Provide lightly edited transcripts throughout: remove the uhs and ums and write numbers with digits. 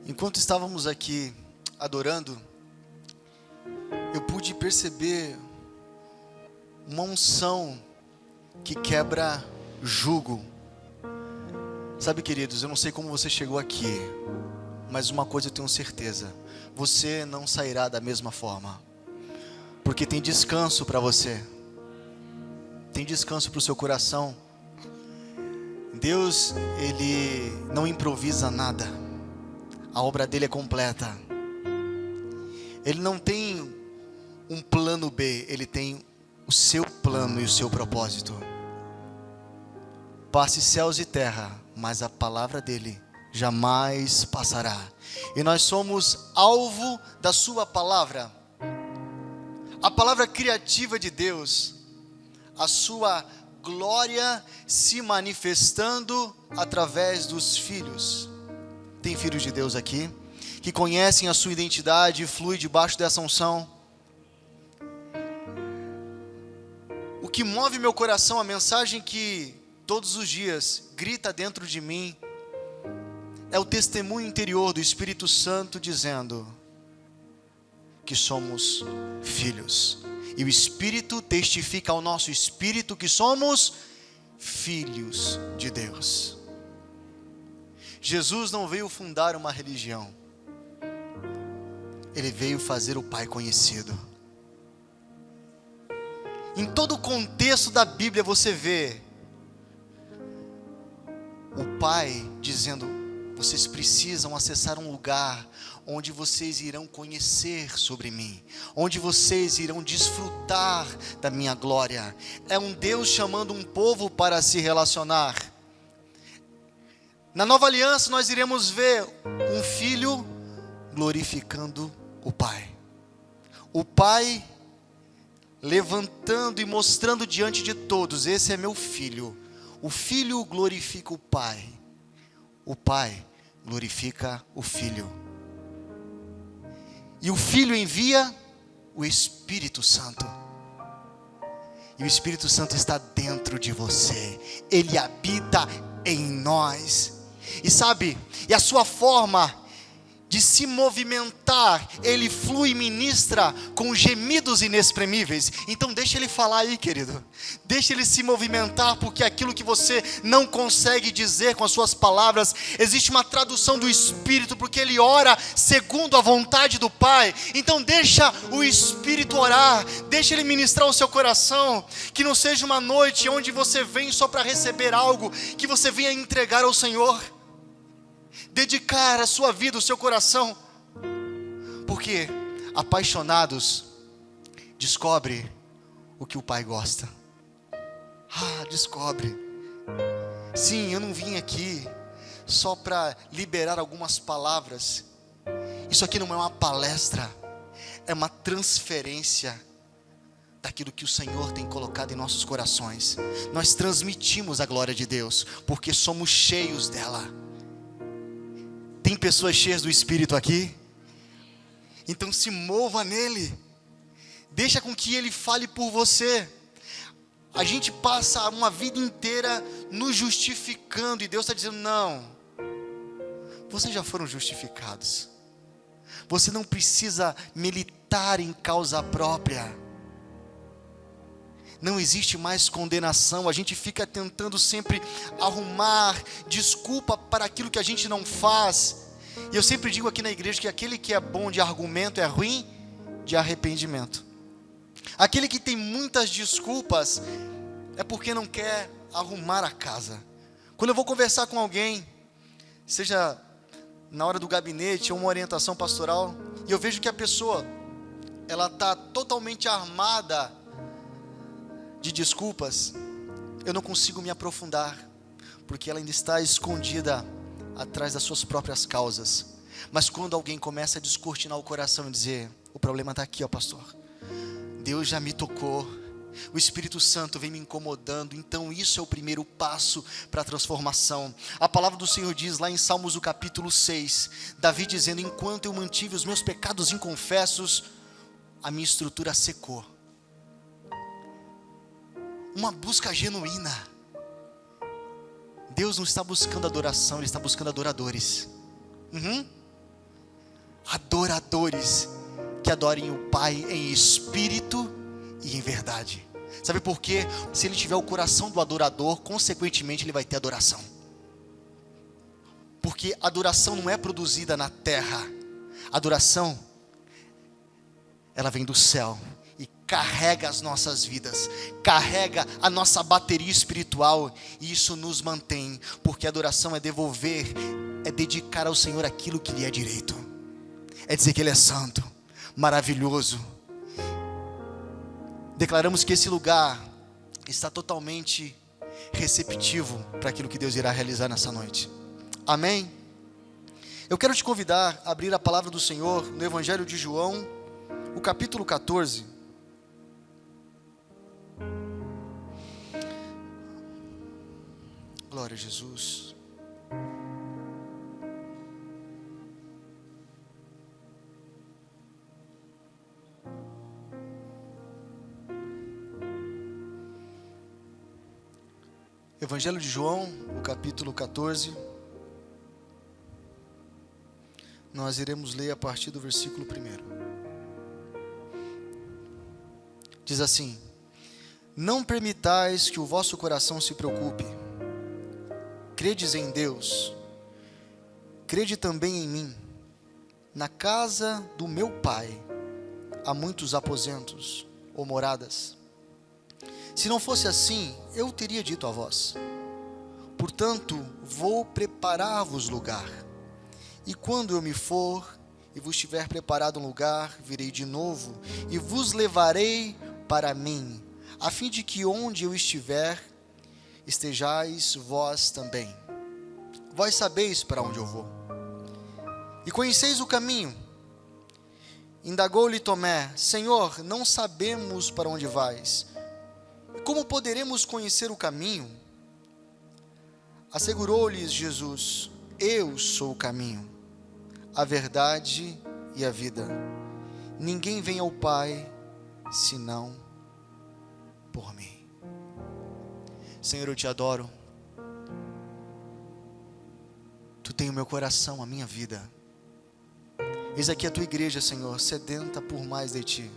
Enquanto estávamos aqui adorando, eu pude perceber uma unção que quebra jugo. Sabe, queridos, eu não sei como você chegou aqui, mas uma coisa eu tenho certeza: você não sairá da mesma forma, porque tem descanso para você, tem descanso para o seu coração. Deus, Ele não improvisa nada, a obra dele é completa. Ele não tem um plano B, ele tem o seu plano e o seu propósito. Passe céus e terra, mas a palavra dele jamais passará. E nós somos alvo da sua palavra. A palavra criativa de Deus, a sua glória se manifestando através dos filhos. Tem filhos de Deus aqui que conhecem a sua identidade e fluem debaixo dessa unção. O que move meu coração, a mensagem que todos os dias grita dentro de mim, é o testemunho interior do Espírito Santo dizendo que somos filhos. E o Espírito testifica ao nosso espírito que somos filhos de Deus. Jesus não veio fundar uma religião, ele veio fazer o Pai conhecido. Em todo o contexto da Bíblia você vê o Pai dizendo: vocês precisam acessar um lugar onde vocês irão conhecer sobre mim, onde vocês irão desfrutar da minha glória. É um Deus chamando um povo para se relacionar. Na nova aliança nós iremos ver um filho glorificando o Pai. O Pai levantando e mostrando diante de todos: esse é meu filho. O filho glorifica o Pai. O Pai glorifica o Filho. E o Filho envia o Espírito Santo. E o Espírito Santo está dentro de você. Ele habita em nós. E sabe, e a sua forma de se movimentar, ele flui e ministra com gemidos inexprimíveis. Então deixa ele falar aí, querido. Deixa ele se movimentar, porque aquilo que você não consegue dizer com as suas palavras, existe uma tradução do Espírito, porque ele ora segundo a vontade do Pai. Então deixa o Espírito orar, deixa ele ministrar o seu coração. Que não seja uma noite onde você vem só para receber algo, que você venha entregar ao Senhor, dedicar a sua vida, o seu coração. Porque apaixonados descobre o que o Pai gosta. Descobre. Sim, eu não vim aqui só para liberar algumas palavras. Isso aqui não é uma palestra, é uma transferência daquilo que o Senhor tem colocado em nossos corações. Nós transmitimos a glória de Deus, porque somos cheios dela. Tem pessoas cheias do Espírito aqui? Então se mova nele. Deixa com que ele fale por você. A gente passa uma vida inteira nos justificando, e Deus está dizendo: não, vocês já foram justificados. Você não precisa militar em causa própria. Não existe mais condenação. A gente fica tentando sempre arrumar desculpa para aquilo que a gente não faz. E eu sempre digo aqui na igreja que aquele que é bom de argumento é ruim de arrependimento. Aquele que tem muitas desculpas é porque não quer arrumar a casa. Quando eu vou conversar com alguém, seja na hora do gabinete ou uma orientação pastoral, e eu vejo que a pessoa, ela está totalmente armada de desculpas, eu não consigo me aprofundar, porque ela ainda está escondida atrás das suas próprias causas. Mas quando alguém começa a descortinar o coração e dizer: o problema está aqui, ó pastor, Deus já me tocou, o Espírito Santo vem me incomodando, então isso é o primeiro passo para a transformação. A palavra do Senhor diz lá em Salmos, o capítulo 6, Davi dizendo: enquanto eu mantive os meus pecados inconfessos, a minha estrutura secou. Uma busca genuína. Deus não está buscando adoração, Ele está buscando adoradores. adoradores que adorem o Pai em espírito e em verdade. Sabe por quê? Se ele tiver o coração do adorador, consequentemente ele vai ter adoração. Porque adoração não é produzida na terra. Adoração, ela vem do céu e carrega as nossas vidas, carrega a nossa bateria espiritual, e isso nos mantém, porque adoração é devolver, é dedicar ao Senhor aquilo que lhe é direito, é dizer que Ele é santo, maravilhoso. Declaramos que esse lugar está totalmente receptivo para aquilo que Deus irá realizar nessa noite. Amém? Eu quero te convidar a abrir a palavra do Senhor no Evangelho de João, o capítulo 14. Glória a Jesus. Evangelho de João, o capítulo 14. Nós iremos ler a partir do versículo 1. Diz assim: não permitais que o vosso coração se preocupe. Credes em Deus, crede também em mim. Na casa do meu Pai há muitos aposentos ou moradas. Se não fosse assim, eu teria dito a vós. Portanto, vou preparar-vos lugar. E quando eu me for e vos tiver preparado um lugar, virei de novo e vos levarei para mim, a fim de que onde eu estiver, estejais vós também. Vós sabeis para onde eu vou. E conheceis o caminho. Indagou-lhe Tomé: Senhor, não sabemos para onde vais. Como poderemos conhecer o caminho? Assegurou-lhes Jesus: eu sou o caminho, a verdade e a vida. Ninguém vem ao Pai senão por mim. Senhor, eu te adoro. Tu tem o meu coração, a minha vida. Eis aqui a tua igreja, Senhor, sedenta por mais de ti.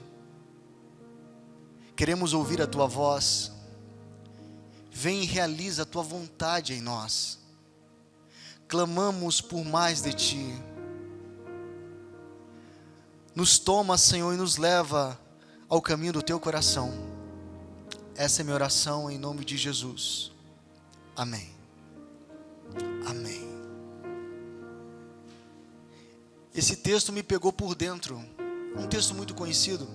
Queremos ouvir a tua voz. Vem e realiza a tua vontade em nós. Clamamos por mais de ti. Nos toma, Senhor, e nos leva ao caminho do teu coração. Essa é minha oração em nome de Jesus. Amém. Amém. Esse texto me pegou por dentro. Um texto muito conhecido.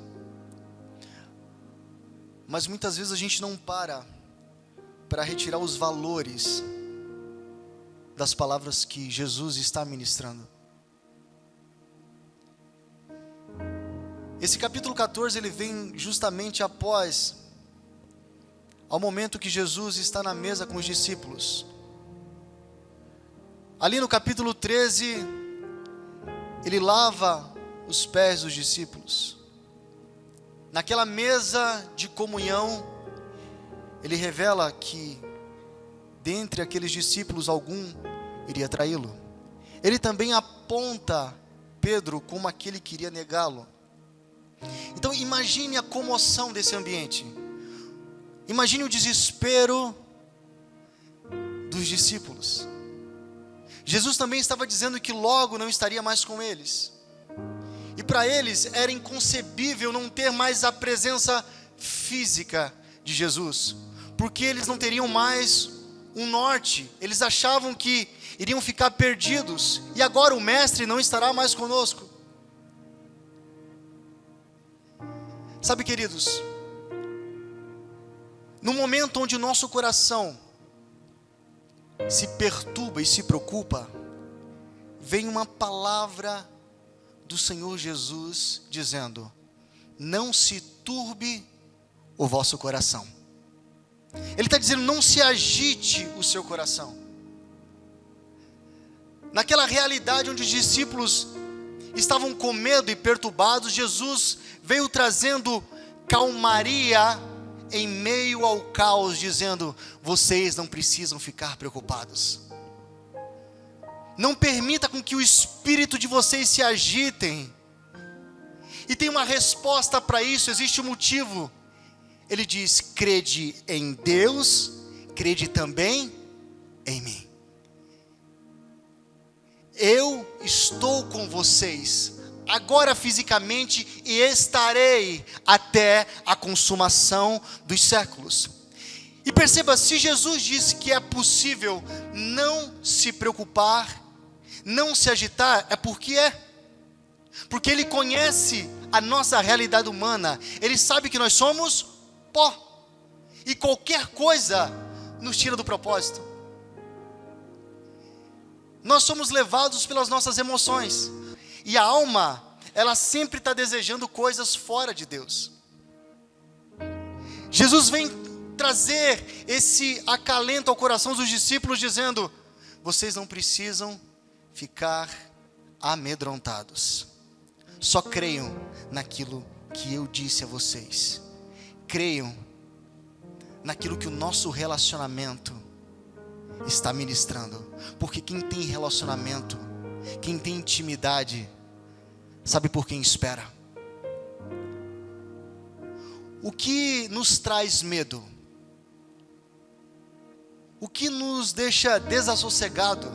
Mas muitas vezes a gente não para retirar os valores das palavras que Jesus está ministrando. Esse capítulo 14, ele vem justamente após ao momento que Jesus está na mesa com os discípulos. Ali no capítulo 13, ele lava os pés dos discípulos. Naquela mesa de comunhão, ele revela que dentre aqueles discípulos algum iria traí-lo. Ele também aponta Pedro como aquele que iria negá-lo. Então imagine a comoção desse ambiente. Imagine o desespero dos discípulos. Jesus também estava dizendo que logo não estaria mais com eles. E para eles era inconcebível não ter mais a presença física de Jesus, porque eles não teriam mais um norte. Eles achavam que iriam ficar perdidos, e agora o Mestre não estará mais conosco. Sabe, queridos, no momento onde o nosso coração se perturba e se preocupa, vem uma palavra do Senhor Jesus dizendo: não se turbe o vosso coração. Ele está dizendo: não se agite o seu coração. Naquela realidade onde os discípulos estavam com medo e perturbados, Jesus veio trazendo calmaria em meio ao caos, dizendo: vocês não precisam ficar preocupados. Não permita com que o espírito de vocês se agitem. E tem uma resposta para isso, existe um motivo. Ele diz: crede em Deus, crede também em mim. Eu estou com vocês, agora fisicamente, e estarei até a consumação dos séculos. E perceba, se Jesus disse que é possível não se preocupar, não se agitar, é porque porque Ele conhece a nossa realidade humana. Ele sabe que nós somos pó, e qualquer coisa nos tira do propósito. Nós somos levados pelas nossas emoções, e a alma, ela sempre está desejando coisas fora de Deus. Jesus vem trazer esse acalento ao coração dos discípulos, dizendo: vocês não precisam ficar amedrontados, só creiam naquilo que eu disse a vocês, creiam naquilo que o nosso relacionamento está ministrando, porque quem tem relacionamento, quem tem intimidade, sabe por quem espera. O que nos traz medo? O que nos deixa desassossegados?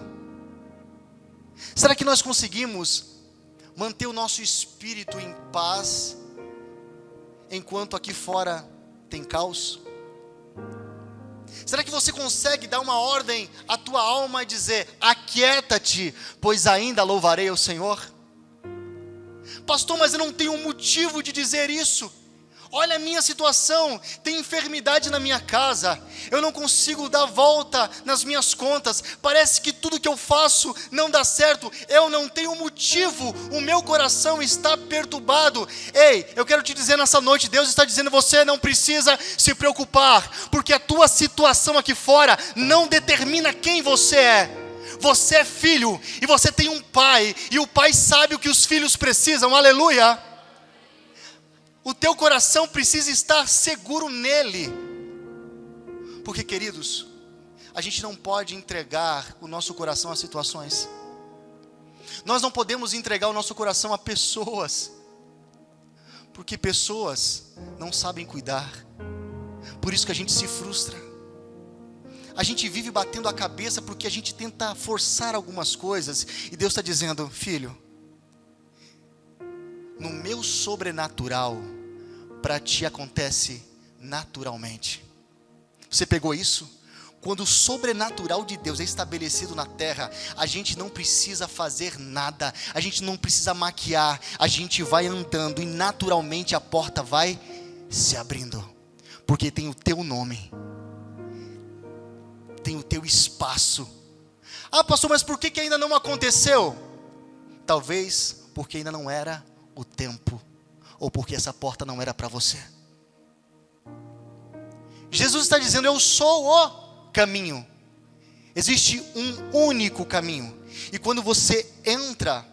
Será que nós conseguimos manter o nosso espírito em paz, enquanto aqui fora tem caos? Será que você consegue dar uma ordem à tua alma e dizer: aquieta-te, pois ainda louvarei ao Senhor? Pastor, mas eu não tenho motivo de dizer isso. Olha a minha situação, tem enfermidade na minha casa, eu não consigo dar volta nas minhas contas, parece que tudo que eu faço não dá certo, eu não tenho motivo, o meu coração está perturbado. Ei, eu quero te dizer nessa noite, Deus está dizendo: você não precisa se preocupar, porque a tua situação aqui fora não determina quem você é. Você é filho, e você tem um pai, e o pai sabe o que os filhos precisam, aleluia. O teu coração precisa estar seguro nele, porque, queridos, a gente não pode entregar o nosso coração a situações, nós não podemos entregar o nosso coração a pessoas, porque pessoas não sabem cuidar, por isso que a gente se frustra, a gente vive batendo a cabeça porque a gente tenta forçar algumas coisas, e Deus está dizendo: filho, no meu sobrenatural, para ti acontece naturalmente. Você pegou isso? Quando o sobrenatural de Deus é estabelecido na terra, a gente não precisa fazer nada, a gente não precisa maquiar, a gente vai andando e naturalmente a porta vai se abrindo, porque tem o teu nome, tem o teu espaço. Ah, pastor, mas por que ainda não aconteceu? Talvez porque ainda não era o tempo, ou porque essa porta não era para você. Jesus está dizendo: eu sou o caminho. Existe um único caminho, e quando você entra,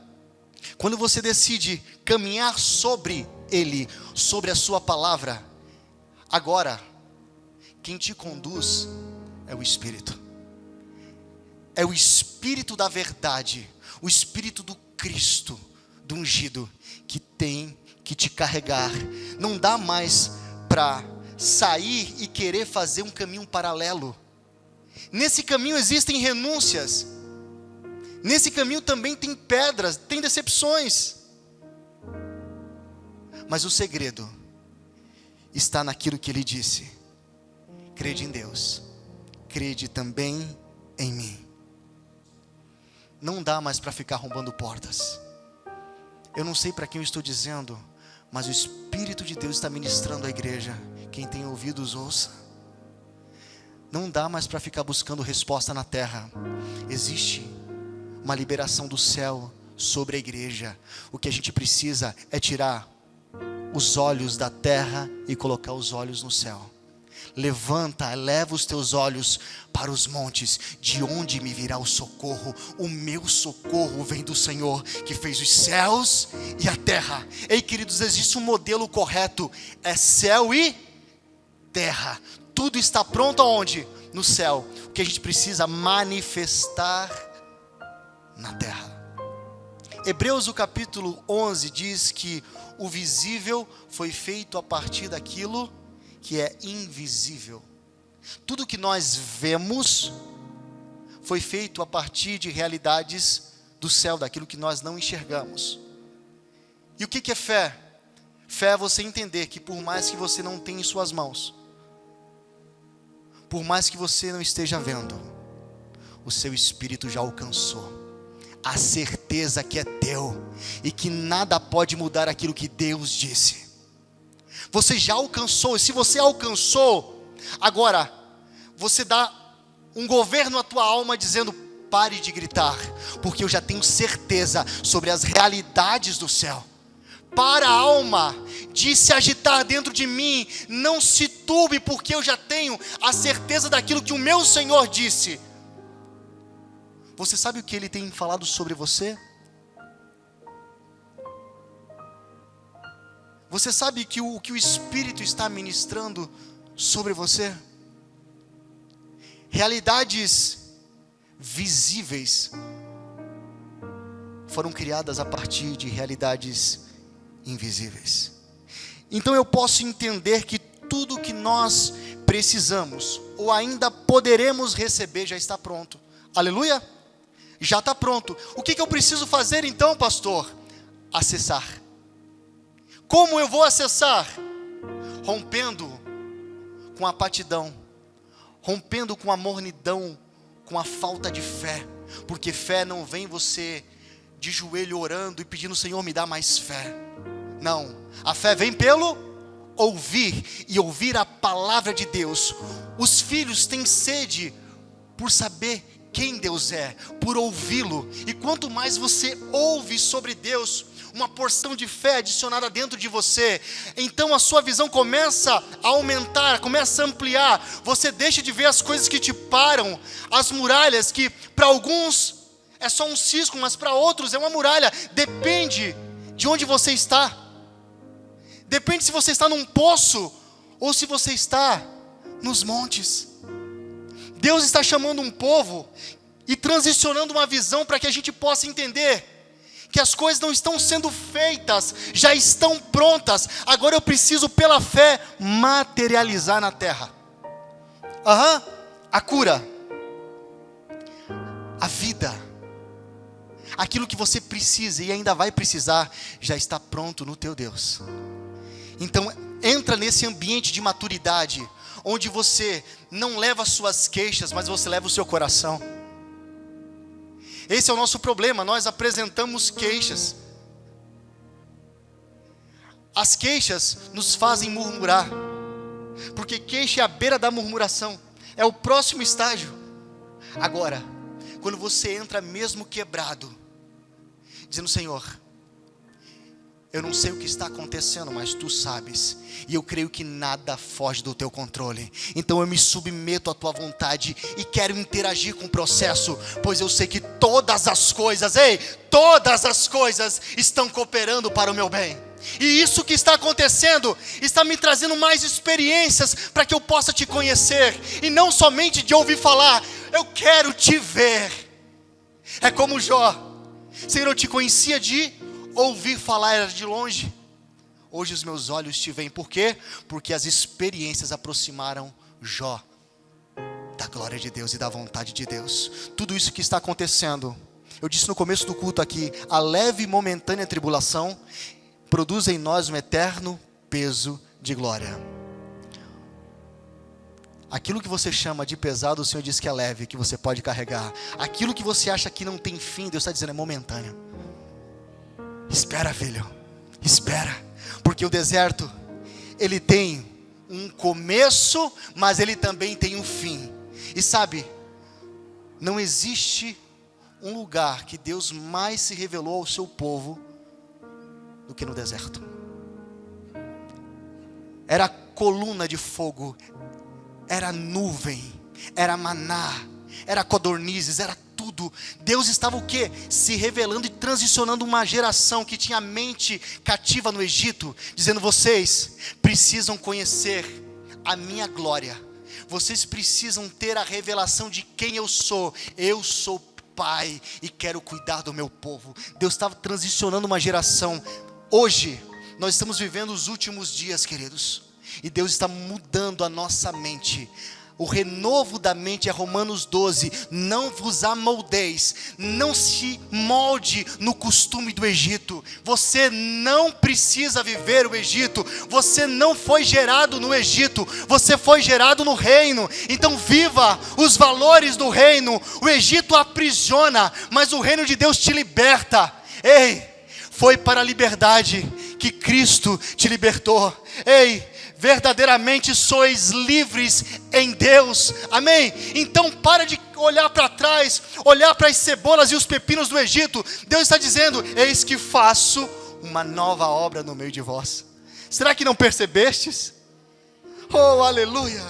quando você decide caminhar sobre ele, sobre a sua palavra, agora quem te conduz é o Espírito. É o Espírito da verdade, o Espírito do Cristo, do ungido, que tem que te carregar. Não dá mais para sair e querer fazer um caminho paralelo. Nesse caminho existem renúncias, nesse caminho também tem pedras, tem decepções, mas o segredo está naquilo que ele disse: crede em Deus, crede também em mim. Não dá mais para ficar arrombando portas. Eu não sei para quem eu estou dizendo, mas o Espírito de Deus está ministrando à igreja. Quem tem ouvidos, ouça. Não dá mais para ficar buscando resposta na terra. Existe uma liberação do céu sobre a igreja. O que a gente precisa é tirar os olhos da terra e colocar os olhos no céu. Levanta, eleva os teus olhos para os montes, de onde me virá o socorro? O meu socorro vem do Senhor, que fez os céus e a terra. Ei, queridos, existe um modelo correto, é céu e terra, tudo está pronto aonde? No céu. O que a gente precisa manifestar na terra. Hebreus, o capítulo 11, diz que o visível foi feito a partir daquilo que é invisível. Tudo que nós vemos foi feito a partir de realidades do céu, daquilo que nós não enxergamos. E o que é fé? Fé é você entender que por mais que você não tenha em suas mãos, por mais que você não esteja vendo, o seu espírito já alcançou a certeza que é teu e que nada pode mudar aquilo que Deus disse. Você já alcançou, e se você alcançou, agora você dá um governo à tua alma dizendo: pare de gritar, porque eu já tenho certeza sobre as realidades do céu. Para a alma de se agitar dentro de mim, não se turbe, porque eu já tenho a certeza daquilo que o meu Senhor disse. Você sabe o que Ele tem falado sobre você? Você sabe que o Espírito está ministrando sobre você? Realidades visíveis foram criadas a partir de realidades invisíveis. Então eu posso entender que tudo que nós precisamos, ou ainda poderemos receber, já está pronto. Aleluia? Já está pronto. O que eu preciso fazer então, pastor? Acessar. Como eu vou acessar? Rompendo com a apatidão, rompendo com a mornidão, com a falta de fé, porque fé não vem você de joelho orando e pedindo: Senhor, me dá mais fé. Não, a fé vem pelo ouvir, e ouvir a palavra de Deus. Os filhos têm sede por saber quem Deus é, por ouvi-lo, e quanto mais você ouve sobre Deus, uma porção de fé adicionada dentro de você, então a sua visão começa a aumentar, começa a ampliar. Você deixa de ver as coisas que te param, as muralhas que para alguns é só um cisco, mas para outros é uma muralha. Depende de onde você está, depende se você está num poço ou se você está nos montes. Deus está chamando um povo e transicionando uma visão para que a gente possa entender que as coisas não estão sendo feitas, já estão prontas. Agora eu preciso, pela fé, materializar na terra. A cura, a vida, aquilo que você precisa e ainda vai precisar, já está pronto no teu Deus. Então entra nesse ambiente de maturidade, onde você não leva as suas queixas, mas você leva o seu coração. Esse é o nosso problema, nós apresentamos queixas. As queixas nos fazem murmurar, porque queixa é a beira da murmuração, é o próximo estágio. Agora, quando você entra mesmo quebrado, dizendo: Senhor, eu não sei o que está acontecendo, mas Tu sabes, e eu creio que nada foge do Teu controle, então eu me submeto à Tua vontade e quero interagir com o processo, pois eu sei que todas as coisas estão cooperando para o meu bem, e isso que está acontecendo está me trazendo mais experiências para que eu possa Te conhecer, e não somente de ouvir falar. Eu quero Te ver. É como Jó: Senhor, eu Te conhecia de ouvir falar, era de longe. Hoje os meus olhos Te veem. Por quê? Porque as experiências aproximaram Jó da glória de Deus e da vontade de Deus. Tudo isso que está acontecendo, eu disse no começo do culto aqui, a leve e momentânea tribulação produz em nós um eterno peso de glória. Aquilo que você chama de pesado, o Senhor diz que é leve, que você pode carregar. Aquilo que você acha que não tem fim, Deus está dizendo, é momentâneo. Espera, filho, espera, porque o deserto, ele tem um começo, mas ele também tem um fim. E sabe, não existe um lugar que Deus mais se revelou ao seu povo do que no deserto. Era coluna de fogo, era nuvem, era maná, era codornizes, era tudo. Deus estava o quê? Se revelando e transicionando uma geração que tinha a mente cativa no Egito, dizendo: vocês precisam conhecer a minha glória, vocês precisam ter a revelação de quem eu sou pai e quero cuidar do meu povo. Deus estava transicionando uma geração. Hoje, nós estamos vivendo os últimos dias, queridos, e Deus está mudando a nossa mente. O renovo da mente é Romanos 12, não vos amoldeis, não se molde no costume do Egito. Você não precisa viver o Egito, você não foi gerado no Egito, você foi gerado no reino. Então viva os valores do reino. O Egito aprisiona, mas o reino de Deus te liberta. Ei, foi para a liberdade que Cristo te libertou. Ei, verdadeiramente sois livres em Deus, amém? Então para de olhar para trás, olhar para as cebolas e os pepinos do Egito. Deus está dizendo: eis que faço uma nova obra no meio de vós. Será que não percebestes? Oh, aleluia!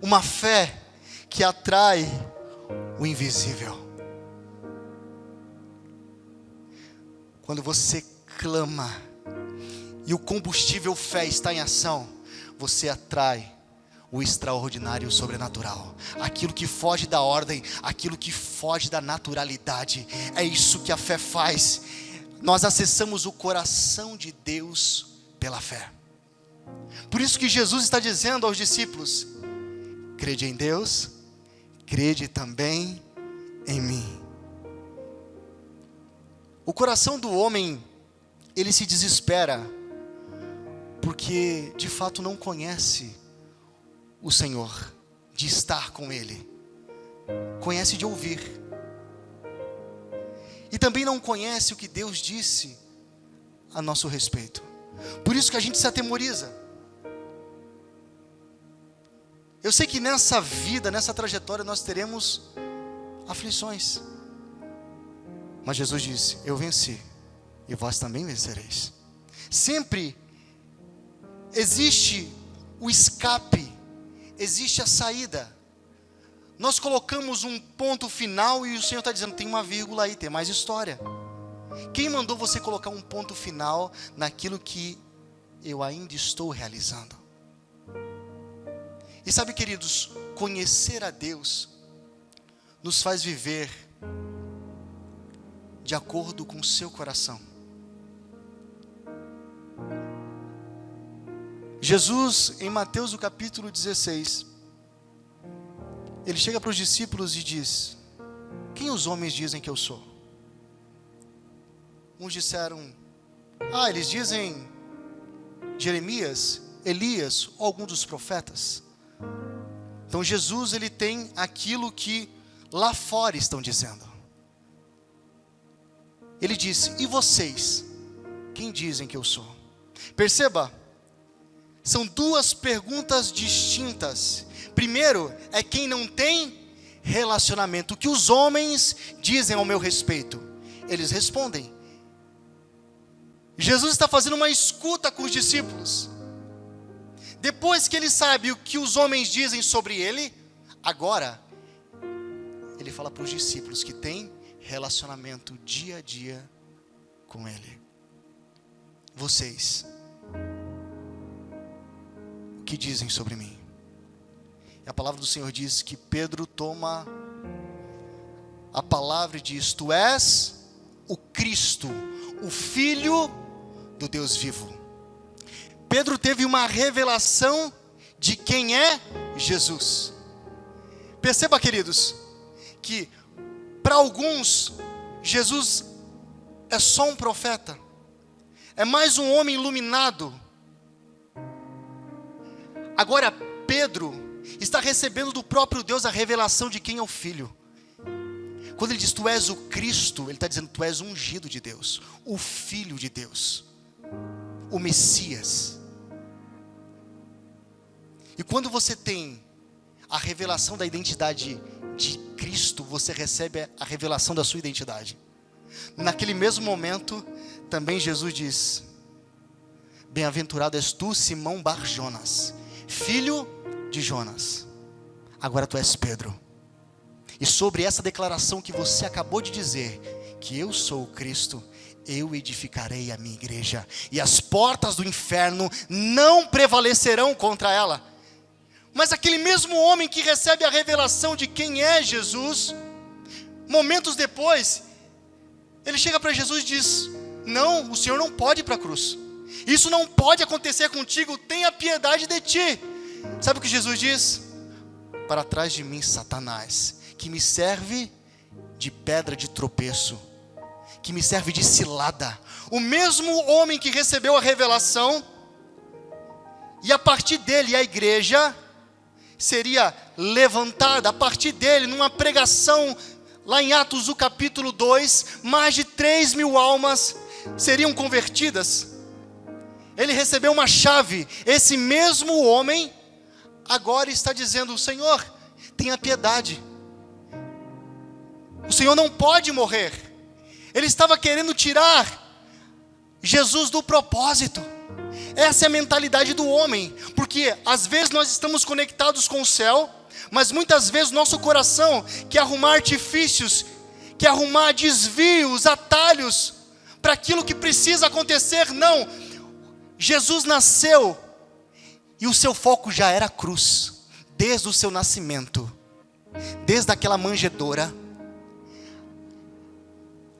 Uma fé que atrai o invisível. Quando você clama e o combustível fé está em ação, você atrai o extraordinário e o sobrenatural. Aquilo que foge da ordem, aquilo que foge da naturalidade. É isso que a fé faz. Nós acessamos o coração de Deus pela fé. Por isso que Jesus está dizendo aos discípulos: crede em Deus, crede também em mim. O coração do homem, ele se desespera, porque de fato não conhece o Senhor, de estar com Ele. Conhece de ouvir. E também não conhece o que Deus disse a nosso respeito. Por isso que a gente se atemoriza. Eu sei que nessa vida, nessa trajetória, nós teremos aflições. Mas Jesus disse: eu venci, e vós também vencereis. Sempre existe o escape, existe a saída. Nós colocamos um ponto final e o Senhor está dizendo: tem uma vírgula aí, tem mais história. Quem mandou você colocar um ponto final naquilo que eu ainda estou realizando? E sabe, queridos, conhecer a Deus nos faz viver de acordo com o seu coração. Jesus, em Mateus, no capítulo 16, ele chega para os discípulos e diz: quem os homens dizem que eu sou? Uns disseram: eles dizem Jeremias, Elias ou algum dos profetas. Então Jesus, ele tem aquilo que lá fora estão dizendo. Ele disse: e vocês, quem dizem que eu sou? Perceba, são duas perguntas distintas. Primeiro, é quem não tem relacionamento. O que os homens dizem ao meu respeito? Eles respondem. Jesus está fazendo uma escuta com os discípulos. Depois que ele sabe o que os homens dizem sobre ele, agora ele fala para os discípulos que tem relacionamento dia a dia com ele. Vocês, o que dizem sobre mim? E a palavra do Senhor diz que Pedro toma a palavra e diz: tu és o Cristo, o Filho do Deus vivo. Pedro teve uma revelação de quem é Jesus. Perceba, queridos, que para alguns Jesus é só um profeta, é mais um homem iluminado. Agora Pedro está recebendo do próprio Deus a revelação de quem é o Filho. Quando ele diz tu és o Cristo, ele está dizendo tu és o ungido de Deus, o Filho de Deus, o Messias. E quando você tem a revelação da identidade de Cristo, você recebe a revelação da sua identidade. Naquele mesmo momento, também Jesus diz: bem-aventurado és tu, Simão Bar-Jonas, filho de Jonas. Agora tu és Pedro. E sobre essa declaração que você acabou de dizer, que eu sou o Cristo, eu edificarei a minha igreja, e as portas do inferno não prevalecerão contra ela. Mas aquele mesmo homem que recebe a revelação de quem é Jesus, Momentos depois, ele chega para Jesus e diz: não, o Senhor não pode ir para a cruz. Isso não pode acontecer contigo, tenha piedade de ti. Sabe o que Jesus diz? Para trás de mim, Satanás, que me serve de pedra de tropeço, que me serve de cilada. O mesmo homem que recebeu a revelação, e a partir dele a igreja seria levantada, a partir dele, numa pregação, lá em Atos, o capítulo 2, mais de 3.000 almas seriam convertidas. Ele recebeu uma chave. Esse mesmo homem agora está dizendo: Senhor, tenha piedade, o Senhor não pode morrer. Ele estava querendo tirar Jesus do propósito. Essa é a mentalidade do homem, porque às vezes nós estamos conectados com o céu, mas muitas vezes nosso coração quer arrumar artifícios, quer arrumar desvios, atalhos, para aquilo que precisa acontecer. Não, Jesus nasceu, e o seu foco já era a cruz, desde o seu nascimento, desde aquela manjedoura,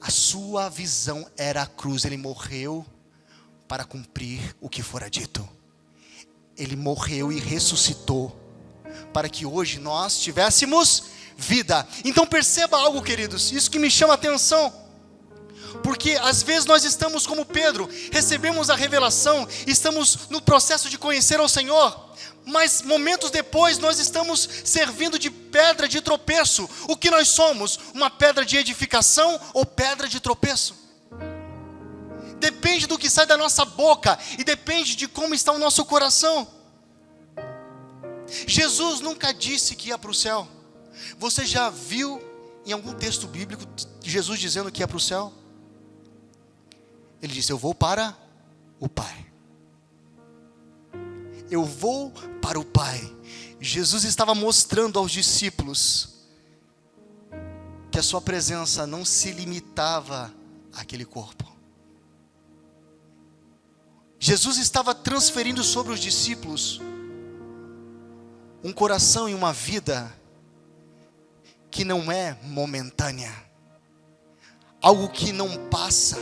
a sua visão era a cruz. Ele morreu para cumprir o que fora dito. Ele morreu e ressuscitou, para que hoje nós tivéssemos vida. Então perceba algo, queridos, isso que me chama a atenção, porque às vezes nós estamos como Pedro, recebemos a revelação, estamos no processo de conhecer ao Senhor, mas momentos depois nós estamos servindo de pedra de tropeço. O que nós somos? Uma pedra de edificação ou pedra de tropeço? Depende do que sai da nossa boca, e depende de como está o nosso coração. Jesus nunca disse que ia para o céu. Você já viu em algum texto bíblico Jesus dizendo que ia para o céu? Ele disse: eu vou para o Pai. Eu vou para o Pai. Jesus estava mostrando aos discípulos que a sua presença não se limitava àquele corpo. Jesus estava transferindo sobre os discípulos um coração e uma vida que não é momentânea, algo que não passa,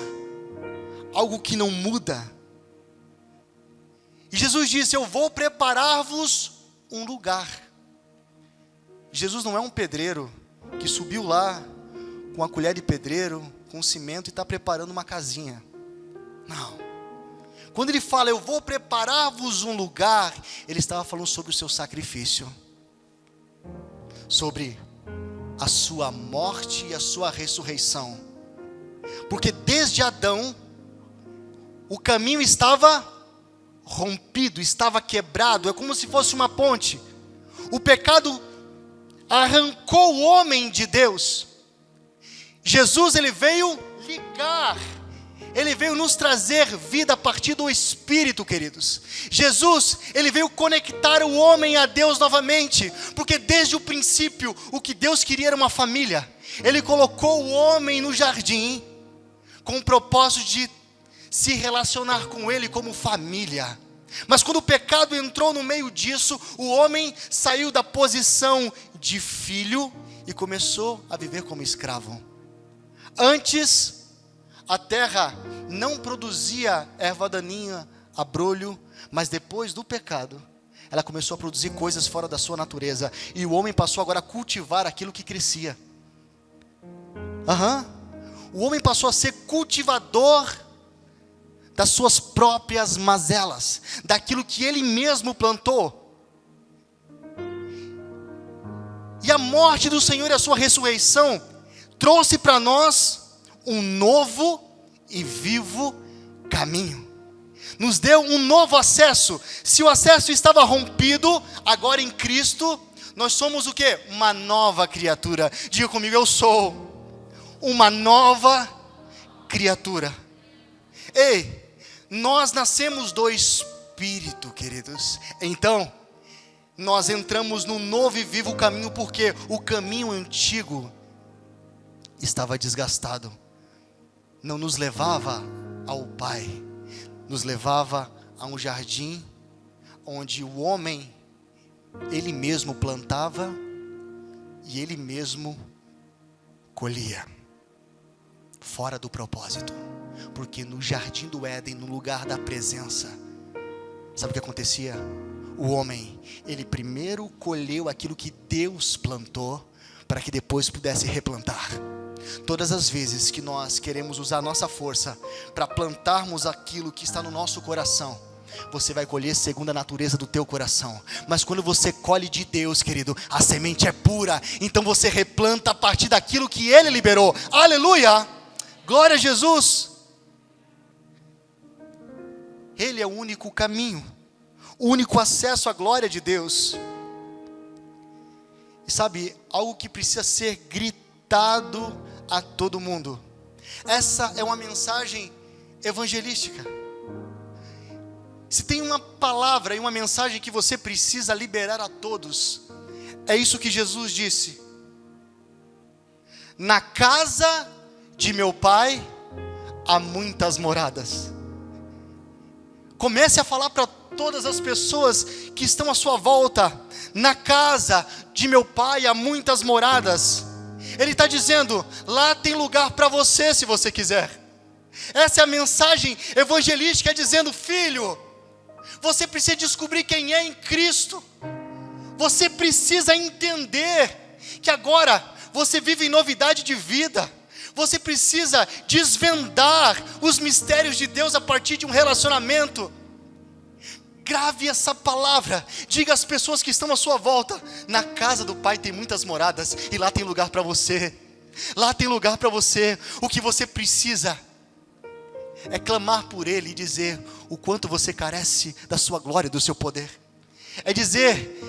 algo que não muda. E Jesus disse: eu vou preparar-vos um lugar. Jesus não é um pedreiro que subiu lá com a colher de pedreiro, com cimento, e está preparando uma casinha. Não. Quando ele fala: eu vou preparar-vos um lugar, ele estava falando sobre o seu sacrifício, sobre a sua morte e a sua ressurreição. Porque desde Adão, o caminho estava rompido, estava quebrado, é como se fosse uma ponte. O pecado arrancou o homem de Deus. Jesus, ele veio ligar, ele veio nos trazer vida a partir do Espírito, queridos. Jesus, ele veio conectar o homem a Deus novamente, porque desde o princípio, o que Deus queria era uma família. Ele colocou o homem no jardim, com o propósito de se relacionar com ele como família. Mas quando o pecado entrou no meio disso, o homem saiu da posição de filho e começou a viver como escravo. Antes, a terra não produzia erva daninha, abrolho, mas depois do pecado, ela começou a produzir coisas fora da sua natureza, e o homem passou agora a cultivar aquilo que crescia. O homem passou a ser cultivador das suas próprias mazelas, daquilo que ele mesmo plantou. E a morte do Senhor e a sua ressurreição trouxe para nós um novo e vivo caminho. Nos deu um novo acesso. Se o acesso estava rompido, agora em Cristo, nós somos o quê? Uma nova criatura. Diga comigo: eu sou uma nova criatura. Ei, nós nascemos do Espírito, queridos. Então, nós entramos no novo e vivo caminho, porque o caminho antigo estava desgastado. Não nos levava ao Pai, nos levava a um jardim, onde o homem, ele mesmo plantava, e ele mesmo colhia fora do propósito, porque no jardim do Éden, no lugar da presença, sabe o que acontecia? O homem, ele primeiro colheu aquilo que Deus plantou, para que depois pudesse replantar. Todas as vezes que nós queremos usar nossa força para plantarmos aquilo que está no nosso coração, você vai colher segundo a natureza do teu coração. Mas quando você colhe de Deus, querido, a semente é pura, então você replanta a partir daquilo que Ele liberou. Aleluia! Glória a Jesus! Ele é o único caminho, o único acesso à glória de Deus. E sabe, algo que precisa ser gritado a todo mundo. Essa é uma mensagem evangelística. Se tem uma palavra e uma mensagem que você precisa liberar a todos, é isso que Jesus disse: na casa de meu Pai há muitas moradas. Comece a falar para todas as pessoas que estão à sua volta: na casa de meu Pai há muitas moradas. Ele está dizendo: lá tem lugar para você, se você quiser. Essa é a mensagem evangelística, dizendo: filho, você precisa descobrir quem é em Cristo. Você precisa entender que agora você vive em novidade de vida. Você precisa desvendar os mistérios de Deus a partir de um relacionamento. Grave essa palavra, diga às pessoas que estão à sua volta: na casa do Pai tem muitas moradas, e lá tem lugar para você. Lá tem lugar para você. O que você precisa é clamar por Ele e dizer o quanto você carece da sua glória, do seu poder. É dizer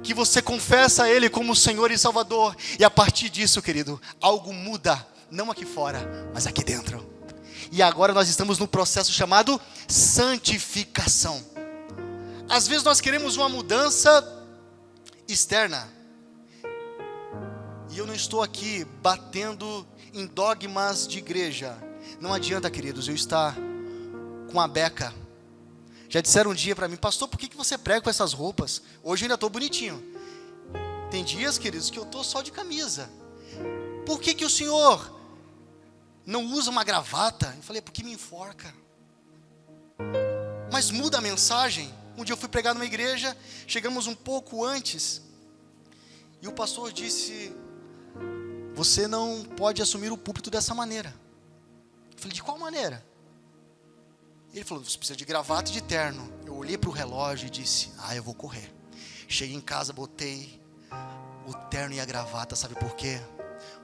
que você confessa a Ele como Senhor e Salvador, e a partir disso, querido, algo muda, não aqui fora, mas aqui dentro. E agora nós estamos no processo chamado santificação. Às vezes nós queremos uma mudança externa, e eu não estou aqui batendo em dogmas de igreja. Não adianta, queridos, eu estar com a beca. Já disseram um dia para mim: pastor, por que você prega com essas roupas? Hoje eu ainda estou bonitinho. Tem dias, queridos, que eu estou só de camisa. Por que o senhor não usa uma gravata? Eu falei: porque me enforca. Mas muda a mensagem. Um dia eu fui pregar numa igreja, chegamos um pouco antes, e o pastor disse: você não pode assumir o púlpito dessa maneira. Eu falei: de qual maneira? Ele falou: você precisa de gravata e de terno. Eu olhei para o relógio e disse: eu vou correr. Cheguei em casa, botei o terno e a gravata. Sabe por quê?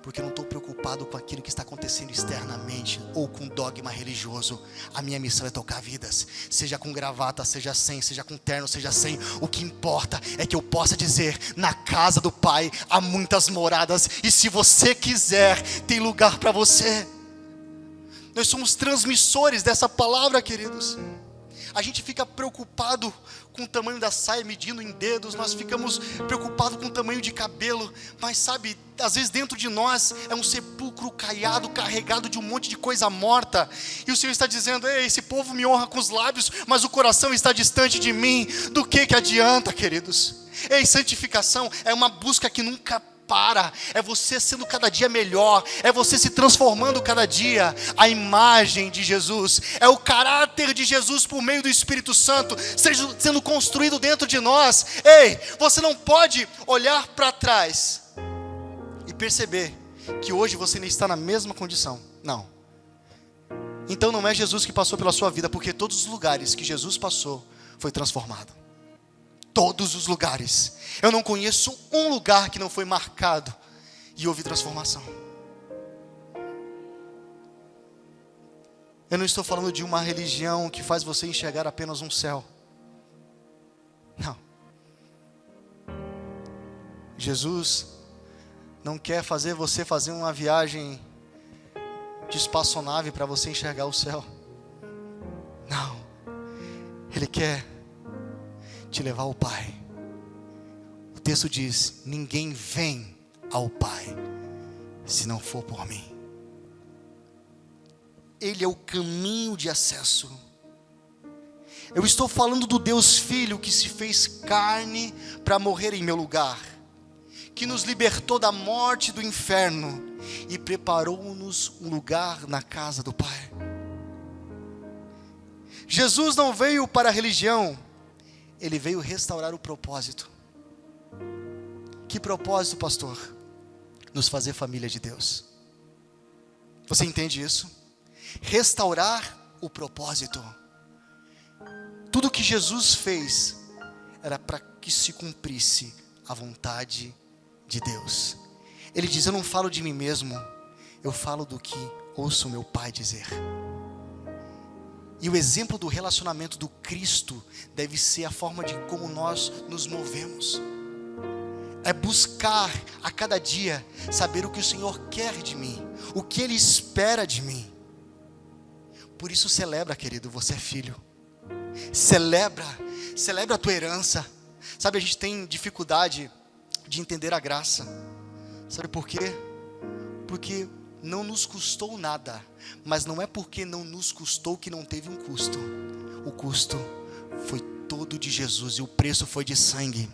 Porque eu não estou preocupado com aquilo que está acontecendo externamente, ou com dogma religioso. A minha missão é tocar vidas, seja com gravata, seja sem, seja com terno, seja sem. O que importa é que eu possa dizer: na casa do Pai há muitas moradas, e se você quiser, tem lugar para você. Nós somos transmissores dessa palavra, queridos. A gente fica preocupado com o tamanho da saia, medindo em dedos. Nós ficamos preocupados com o tamanho de cabelo. Mas sabe, às vezes dentro de nós é um sepulcro caiado, carregado de um monte de coisa morta. E o Senhor está dizendo: ei, esse povo me honra com os lábios, mas o coração está distante de mim. Do que adianta, queridos? Ei, santificação é uma busca que nunca para, é você sendo cada dia melhor, é você se transformando cada dia, a imagem de Jesus, é o caráter de Jesus por meio do Espírito Santo, sendo construído dentro de nós. Ei, você não pode olhar para trás e perceber que hoje você nem está na mesma condição. Não. Então não é Jesus que passou pela sua vida, porque todos os lugares que Jesus passou foi transformado. Todos os lugares. Eu não conheço um lugar que não foi marcado e houve transformação. Eu não estou falando de uma religião que faz você enxergar apenas um céu. Não. Jesus não quer fazer você fazer uma viagem de espaçonave para você enxergar o céu. Não. Ele quer te levar ao Pai. O texto diz: ninguém vem ao Pai se não for por mim. Ele é o caminho de acesso. Eu estou falando do Deus Filho que se fez carne para morrer em meu lugar, que nos libertou da morte e do inferno e preparou-nos um lugar na casa do Pai. Jesus não veio para a religião, Ele veio restaurar o propósito. Que propósito, pastor? Nos fazer família de Deus. Você entende isso? Restaurar o propósito. Tudo que Jesus fez era para que se cumprisse a vontade de Deus. Ele diz: eu não falo de mim mesmo, eu falo do que ouço meu Pai dizer. E o exemplo do relacionamento do Cristo deve ser a forma de como nós nos movemos. É buscar a cada dia saber o que o Senhor quer de mim, o que Ele espera de mim. Por isso celebra, querido, você é filho. Celebra a tua herança. Sabe, a gente tem dificuldade de entender a graça. Sabe por quê? Porque não nos custou nada, mas não é porque não nos custou que não teve um custo. O custo foi todo de Jesus e o preço foi de sangue.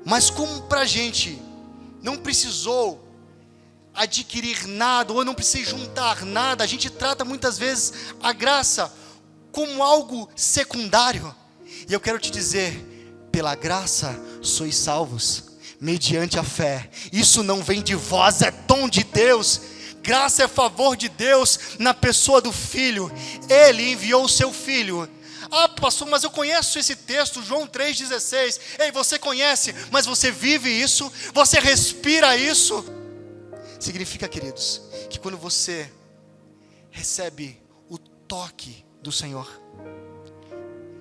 Mas como pra gente não precisou adquirir nada, ou não precisa juntar nada, a gente trata muitas vezes a graça como algo secundário. E eu quero te dizer, pela graça sois salvos, mediante a fé. Isso não vem de vós, é dom de Deus. Graça é favor de Deus na pessoa do Filho. Ele enviou o seu Filho. Ah, pastor, mas eu conheço esse texto, João 3,16. Ei, você conhece, mas você vive isso? Você respira isso? Significa, queridos, que quando você recebe o toque do Senhor,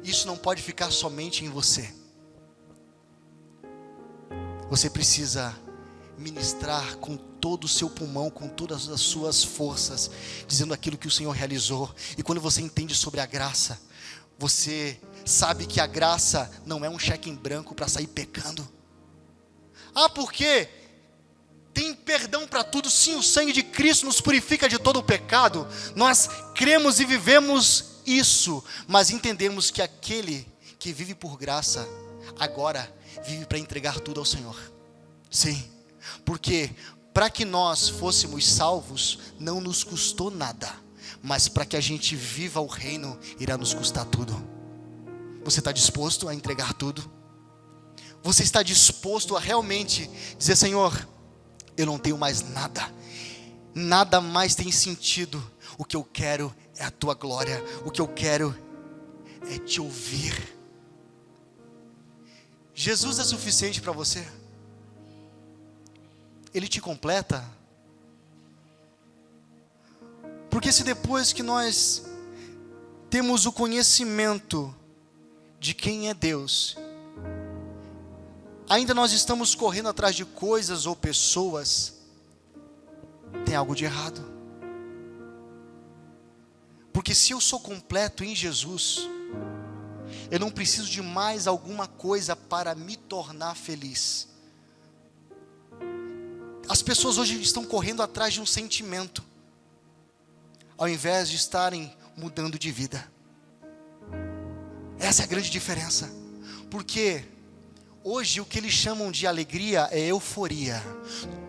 isso não pode ficar somente em você. Você precisa ministrar com todo o seu pulmão, com todas as suas forças, dizendo aquilo que o Senhor realizou. E quando você entende sobre a graça, você sabe que a graça não é um cheque em branco para sair pecando. Ah, por quê? Tem perdão para tudo. Sim, o sangue de Cristo nos purifica de todo o pecado. Nós cremos e vivemos isso, mas entendemos que aquele que vive por graça, agora vive para entregar tudo ao Senhor. Sim, porque para que nós fôssemos salvos, não nos custou nada, mas para que a gente viva o reino, irá nos custar tudo. Você está disposto a entregar tudo? Você está disposto a realmente dizer: Senhor, eu não tenho mais nada, nada mais tem sentido, o que eu quero é a tua glória, o que eu quero é te ouvir. Jesus é suficiente para você? Ele te completa? Porque se depois que nós temos o conhecimento de quem é Deus, ainda nós estamos correndo atrás de coisas ou pessoas, tem algo de errado. Porque se eu sou completo em Jesus, eu não preciso de mais alguma coisa para me tornar feliz. As pessoas hoje estão correndo atrás de um sentimento, ao invés de estarem mudando de vida. Essa é a grande diferença. Porque hoje o que eles chamam de alegria é euforia.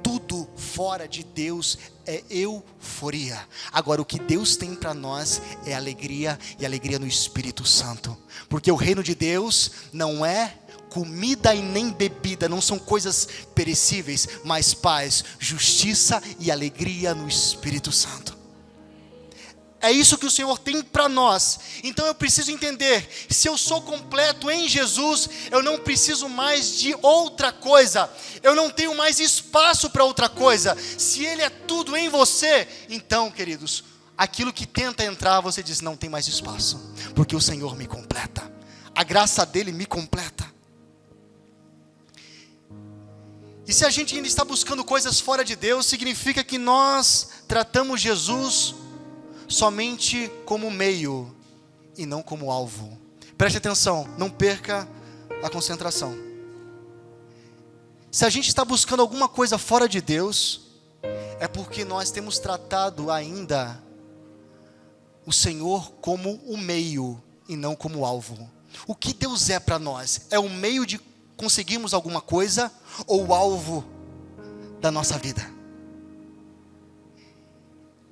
Tudo fora de Deus é euforia. Agora o que Deus tem para nós é alegria, e alegria no Espírito Santo. Porque o reino de Deus não é comida e nem bebida, não são coisas perecíveis, mas paz, justiça e alegria no Espírito Santo. É isso que o Senhor tem para nós. Então eu preciso entender, se eu sou completo em Jesus, eu não preciso mais de outra coisa, eu não tenho mais espaço para outra coisa. Se Ele é tudo em você, então, queridos, aquilo que tenta entrar, você diz: não tem mais espaço, porque o Senhor me completa, a graça dEle me completa. E se a gente ainda está buscando coisas fora de Deus, significa que nós tratamos Jesus somente como meio e não como alvo. Preste atenção, não perca a concentração. Se a gente está buscando alguma coisa fora de Deus, é porque nós temos tratado ainda o Senhor como o meio e não como o alvo. O que Deus é para nós? É o meio de conseguirmos alguma coisa ou o alvo da nossa vida?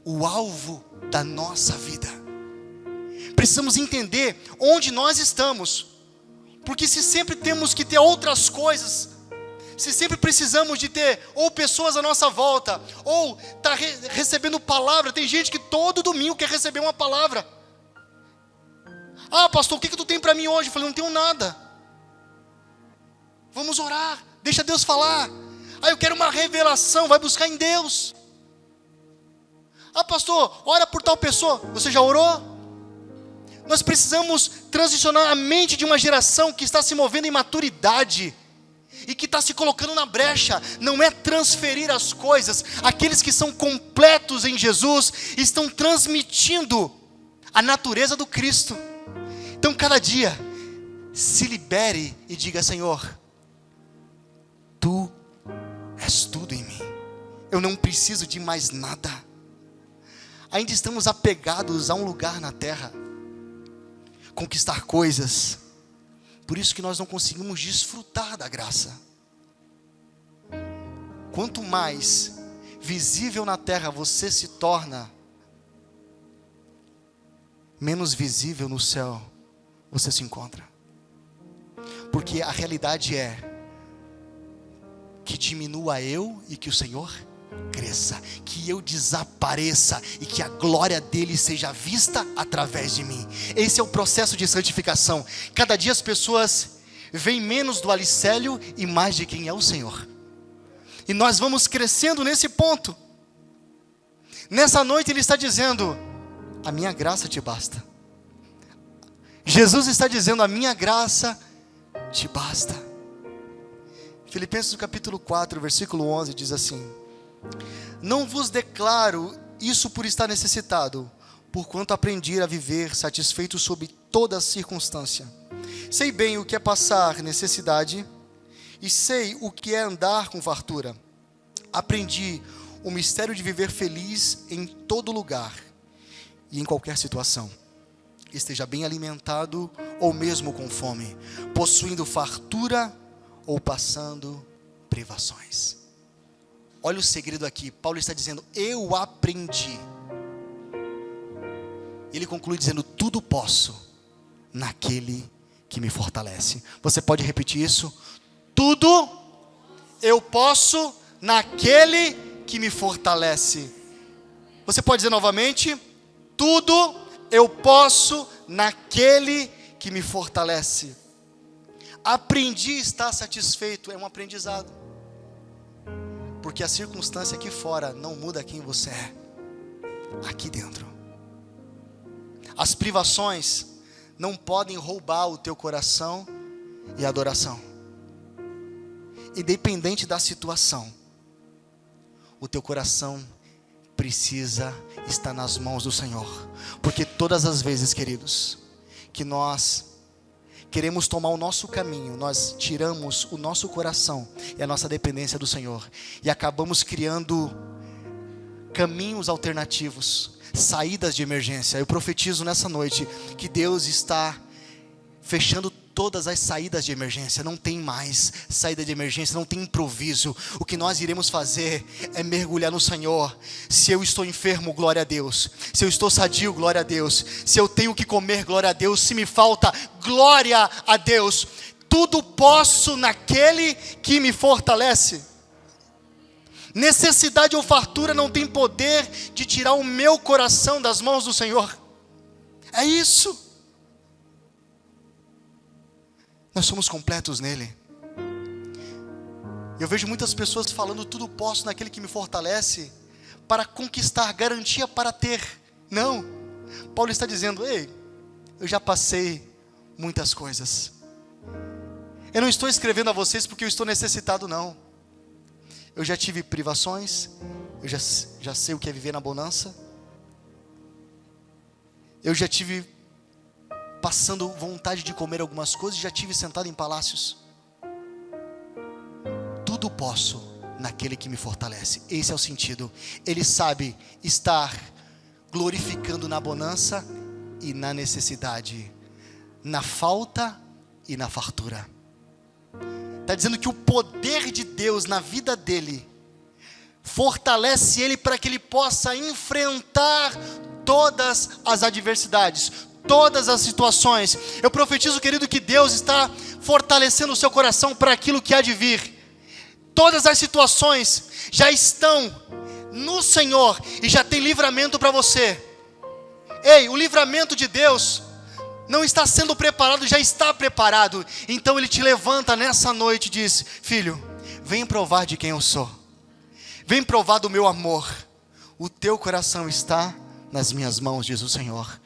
o alvo da nossa vida. Precisamos entender onde nós estamos, porque se sempre temos que ter outras coisas, se sempre precisamos de ter ou pessoas à nossa volta, ou tá recebendo palavra. Tem gente que todo domingo quer receber uma palavra. Ah, pastor, o que tu tem para mim hoje? Eu falei, não tenho nada. Vamos orar, deixa Deus falar. Ah, eu quero uma revelação, vai buscar em Deus. Ah, pastor, ora por tal pessoa. Você já orou? Nós precisamos transicionar a mente de uma geração que está se movendo em maturidade e que está se colocando na brecha. Não é transferir as coisas. Aqueles que são completos em Jesus estão transmitindo a natureza do Cristo. Então cada dia se libere e diga: Senhor, Tu és tudo em mim, eu não preciso de mais nada. Ainda estamos apegados a um lugar na terra, conquistar coisas. Por isso que nós não conseguimos desfrutar da graça. Quanto mais visível na terra você se torna, menos visível no céu você se encontra. Porque a realidade é que diminua eu e que o Senhor cresça, que eu desapareça e que a glória dele seja vista através de mim. Esse é o processo de santificação. Cada dia as pessoas veem menos do Alicélio e mais de quem é o Senhor. E nós vamos crescendo nesse ponto. Nessa noite ele está dizendo: a minha graça te basta. Jesus está dizendo: a minha graça te basta. Filipenses capítulo 4, versículo 11 diz assim: não vos declaro isso por estar necessitado, porquanto aprendi a viver satisfeito sob toda circunstância. Sei bem o que é passar necessidade, e sei o que é andar com fartura. Aprendi o mistério de viver feliz em todo lugar e em qualquer situação. Esteja bem alimentado ou mesmo com fome, possuindo fartura ou passando privações. Olha o segredo aqui. Paulo está dizendo: eu aprendi. Ele conclui dizendo: tudo posso naquele que me fortalece. Você pode repetir isso? Tudo eu posso naquele que me fortalece. Você pode dizer novamente? Tudo eu posso naquele que me fortalece. Aprendi a estar satisfeito. É um aprendizado. Porque a circunstância aqui fora não muda quem você é aqui dentro. As privações não podem roubar o teu coração e a adoração. Independente da situação, o teu coração precisa estar nas mãos do Senhor. Porque todas as vezes, queridos, que nós queremos tomar o nosso caminho, nós tiramos o nosso coração e a nossa dependência do Senhor, e acabamos criando caminhos alternativos, saídas de emergência. Eu profetizo nessa noite que Deus está fechando todas as saídas de emergência. Não tem mais saída de emergência, não tem improviso. O que nós iremos fazer é mergulhar no Senhor. Se eu estou enfermo, glória a Deus. Se eu estou sadio, glória a Deus. Se eu tenho que comer, glória a Deus. Se me falta, glória a Deus. Tudo posso naquele que me fortalece. Necessidade ou fartura não tem poder de tirar o meu coração das mãos do Senhor. É isso. Nós somos completos nele. Eu vejo muitas pessoas falando: tudo posso naquele que me fortalece, para conquistar, garantia para ter. Não, Paulo está dizendo: ei, eu já passei muitas coisas. Eu não estou escrevendo a vocês porque eu estou necessitado, não. Eu já tive privações, eu já sei o que é viver na bonança. Eu já tive passando vontade de comer algumas coisas, já tive sentado em palácios. Tudo posso naquele que me fortalece. Esse é o sentido. Ele sabe estar glorificando na bonança e na necessidade, na falta e na fartura. Está dizendo que o poder de Deus na vida dele fortalece ele para que ele possa enfrentar todas as adversidades, todas as situações. Eu profetizo, querido, que Deus está fortalecendo o seu coração para aquilo que há de vir. Todas as situações já estão no Senhor e já tem livramento para você. Ei, o livramento de Deus não está sendo preparado, já está preparado. Então Ele te levanta nessa noite e diz: filho, vem provar de quem eu sou. Vem provar do meu amor. O teu coração está nas minhas mãos, diz o Senhor.